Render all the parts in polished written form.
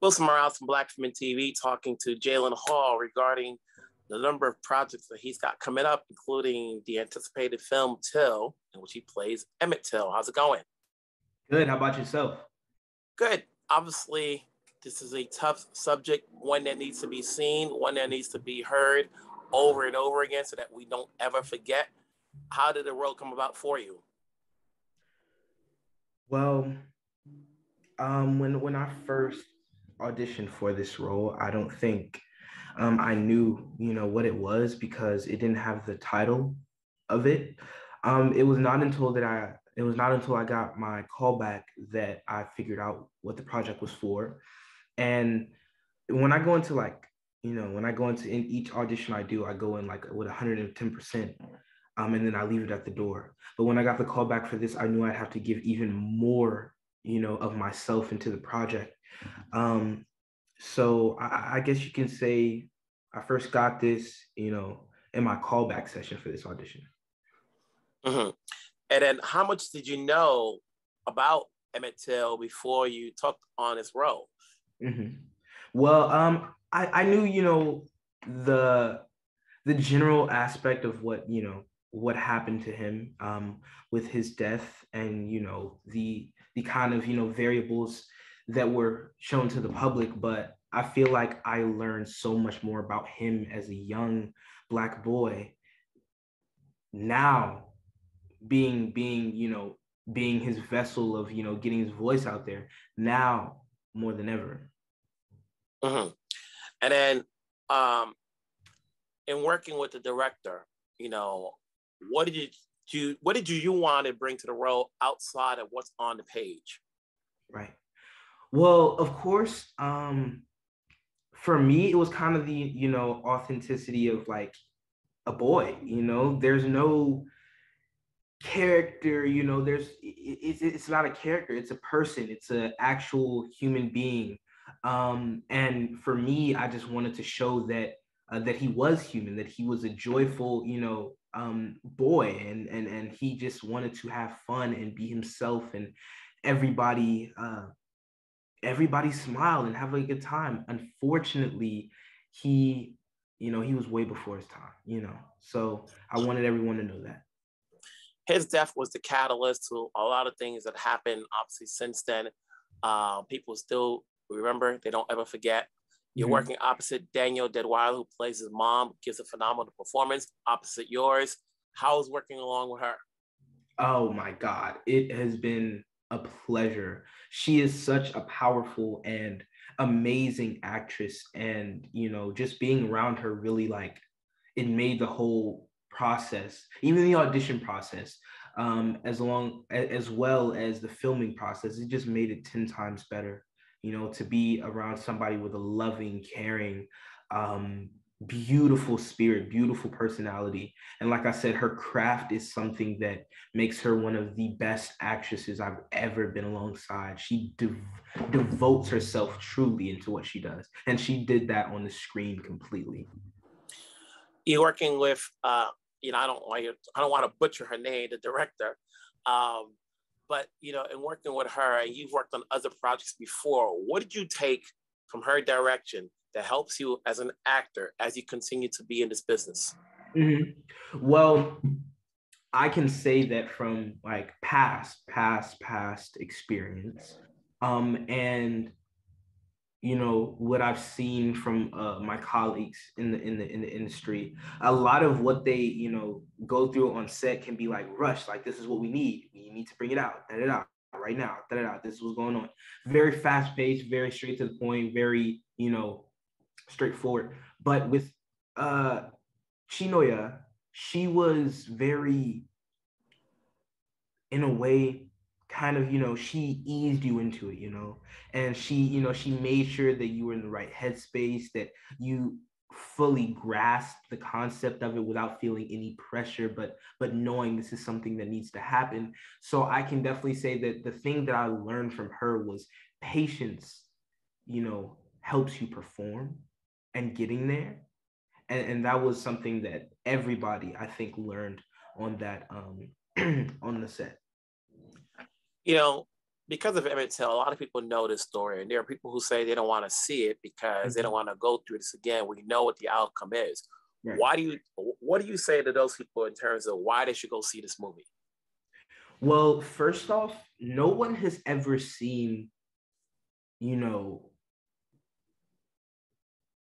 Wilson Morales from Black Film and TV talking to Jalyn Hall regarding the number of projects that he's got coming up, including the anticipated film Till, in which he plays Emmett Till. How's it going? Good. How about yourself? Good. Obviously, this is a tough subject, one that needs to be seen, one that needs to be heard over and over again so that we don't ever forget. How did the role come about for you? Well, when I first auditioned for this role, I don't think I knew, what it was because it didn't have the title of it. It was not until I got my callback that I figured out what the project was for. And when I go into in each audition I do, I go in like with 110%. And then I leave it at the door. But when I got the call back for this, I knew I'd have to give even more, of myself into the project. So I guess you can say I first got this, in my callback session for this audition. Mm-hmm. And then how much did you know about Emmett Till before you took on this role? Mm-hmm. Well, I knew, the general aspect of what happened to him with his death and, the kind of, variables that were shown to the public. But I feel like I learned so much more about him as a young Black boy now being his vessel of, getting his voice out there now more than ever. Mm-hmm. And then in working with the director, what did you want to bring to the role outside of what's on the page? Right. Well, of course, for me, it was kind of the, authenticity of like a boy, there's no character, it's not a character, it's a person, it's an actual human being. And for me, I just wanted to show that that he was human, that he was a joyful, boy, and he just wanted to have fun and be himself, and everybody smiled and have a good time. Unfortunately, he was way before his time, so I wanted everyone to know that. His death was the catalyst to a lot of things that happened, obviously, since then. People still remember, they don't ever forget. You're working opposite Daniel Deadwyler, who plays his mom, gives a phenomenal performance, opposite yours. How is working along with her? Oh my God, it has been a pleasure. She is such a powerful and amazing actress. And, just being around her really it made the whole process, even the audition process, as well as the filming process, it just made it 10 times better, to be around somebody with a loving, caring, beautiful spirit, beautiful personality. And like I said, her craft is something that makes her one of the best actresses I've ever been alongside. She devotes herself truly into what she does. And she did that on the screen completely. You're working with, I don't want to butcher her name, the director, but, in working with her, and you've worked on other projects before, what did you take from her direction that helps you as an actor as you continue to be in this business? Mm-hmm. Well, I can say that from past experience, and what I've seen from my colleagues in the industry, a lot of what they go through on set can be rushed. This is what we need to bring it out, right now, this is what's going on. Very fast paced, very straight to the point, very straightforward. But with Chinonye, she was very, in a way, kind of, she eased you into it, and she made sure that you were in the right headspace, that you fully grasped the concept of it without feeling any pressure, but knowing this is something that needs to happen. So I can definitely say that the thing that I learned from her was patience, helps you perform and getting there. And that was something that everybody, I think, learned on that on the set. because of Emmett Till, a lot of people know this story, and there are people who say they don't want to see it because they don't want to go through this again. We know what the outcome is. Right. What do you say to those people in terms of why they should go see this movie? Well, first off, no one has ever seen, you know,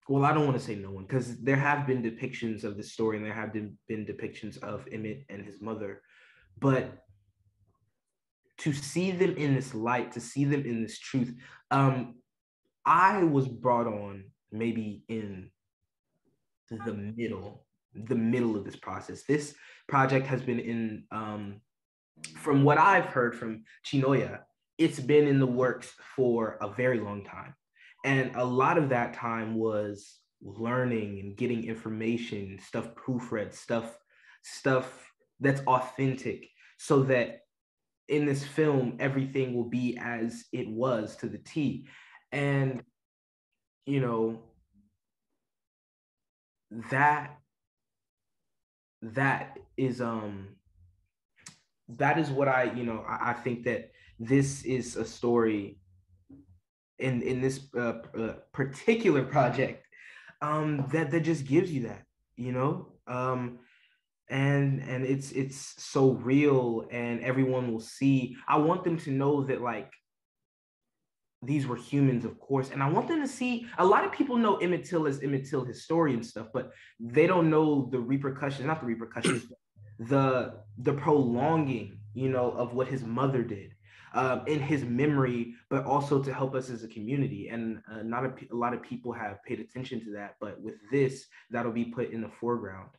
well, I don't want to say no one, because there have been depictions of the story and there have been depictions of Emmett and his mother, but to see them in this light, to see them in this truth, I was brought on maybe in the middle of this process. This project has been in, from what I've heard from Chinonye, it's been in the works for a very long time. And a lot of that time was learning and getting information, stuff proofread, stuff that's authentic, so that in this film, everything will be as it was to the T. And, you know, that is what I think that this is a story in this particular project that just gives you that, and it's so real, and everyone will see. I want them to know that, like, these were humans, of course, and I want them to see. A lot of people know Emmett Till as Emmett Till historian stuff, but they don't know the repercussions, not the repercussions, the prolonging, of what his mother did in his memory, but also to help us as a community. And not a lot of people have paid attention to that, but with this, that'll be put in the foreground.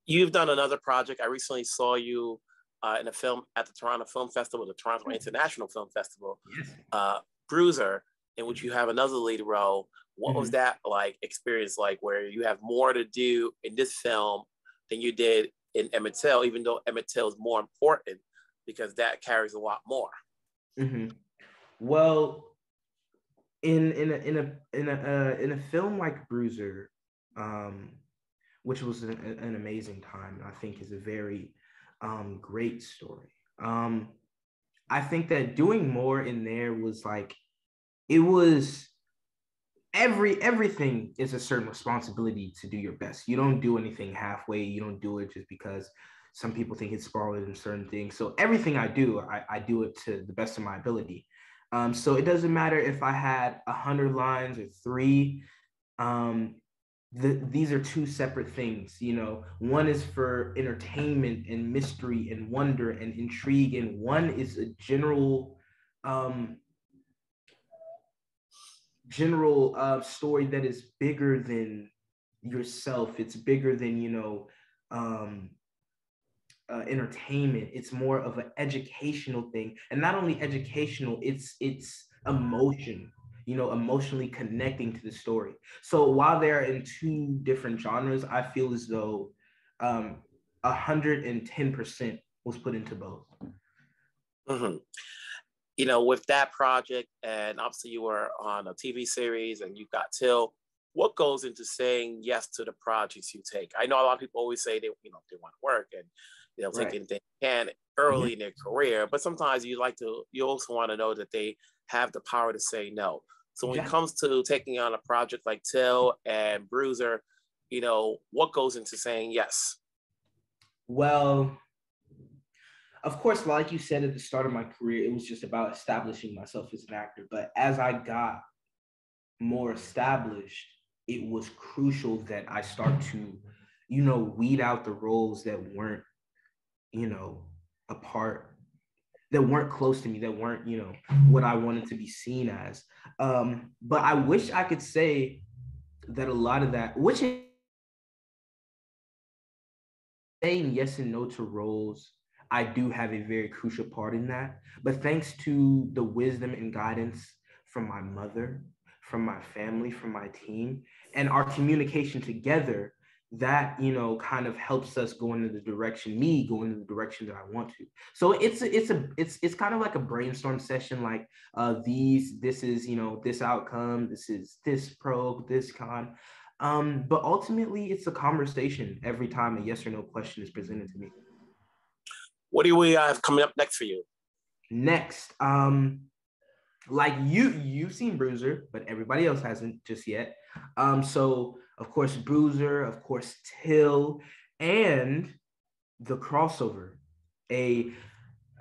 You've done another project. I recently saw you in a film at the Toronto Film Festival, the Toronto International Film Festival, Bruiser, in which you have another lead role. What was that experience like, where you have more to do in this film than you did in Emmett Till, even though Emmett Till is more important because that carries a lot more? Well, in a film like Bruiser, which was an amazing time, I think is a very great story. I think that doing more in there was it was everything is a certain responsibility to do your best. You don't do anything halfway. You don't do it just because some people think it's smaller than certain things. So everything I do, I do it to the best of my ability. So it doesn't matter if I had 100 lines or 3. These are two separate things. One is for entertainment and mystery and wonder and intrigue, and one is a general story that is bigger than yourself. It's bigger than entertainment. It's more of an educational thing, and not only educational, it's emotion, emotionally connecting to the story. So while they're in two different genres, I feel as though 110% was put into both. With that project, and obviously you were on a TV series and you got Till, what goes into saying yes to the projects you take? I know a lot of people always say they want to work and they'll take anything they can early in their career, but sometimes you also want to know that they have the power to say no. So when it comes to taking on a project like Till and Bruiser, what goes into saying yes? Well, of course, like you said at the start of my career, it was just about establishing myself as an actor. But as I got more established, it was crucial that I start to, weed out the roles that weren't, that weren't close to me, that weren't, what I wanted to be seen as. But I wish I could say that a lot of that, which is saying yes and no to roles, I do have a very crucial part in that. But thanks to the wisdom and guidance from my mother, from my family, from my team, and our communication together, that kind of helps us go into the direction that I want to. So it's kind of like a brainstorm session, this is this outcome, this is this pro, this con. But ultimately it's a conversation every time a yes or no question is presented to me. What do we have coming up next for you? Next, like you've seen Bruiser, but everybody else hasn't just yet. So of course Bruiser, of course Till, and the crossover, a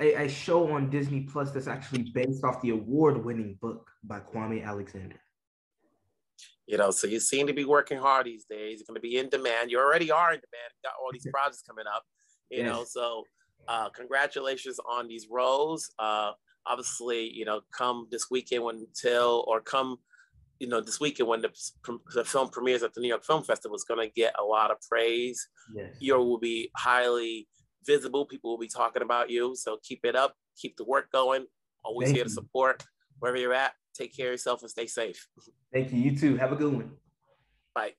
a show on Disney Plus that's actually based off the award-winning book by Kwame Alexander. You know, so you seem to be working hard these days. You're going to be in demand. You already are in demand. You got all these projects coming up, you know, so congratulations on these roles. Obviously, you know, come this weekend when Till, or come, you know, this weekend when the film premieres at the New York Film Festival, is going to get a lot of praise. Yes. You will be highly visible. People will be talking about you. So keep it up. Keep the work going. Always here to support wherever you're at. Take care of yourself and stay safe. Thank you. You too. Have a good one. Bye.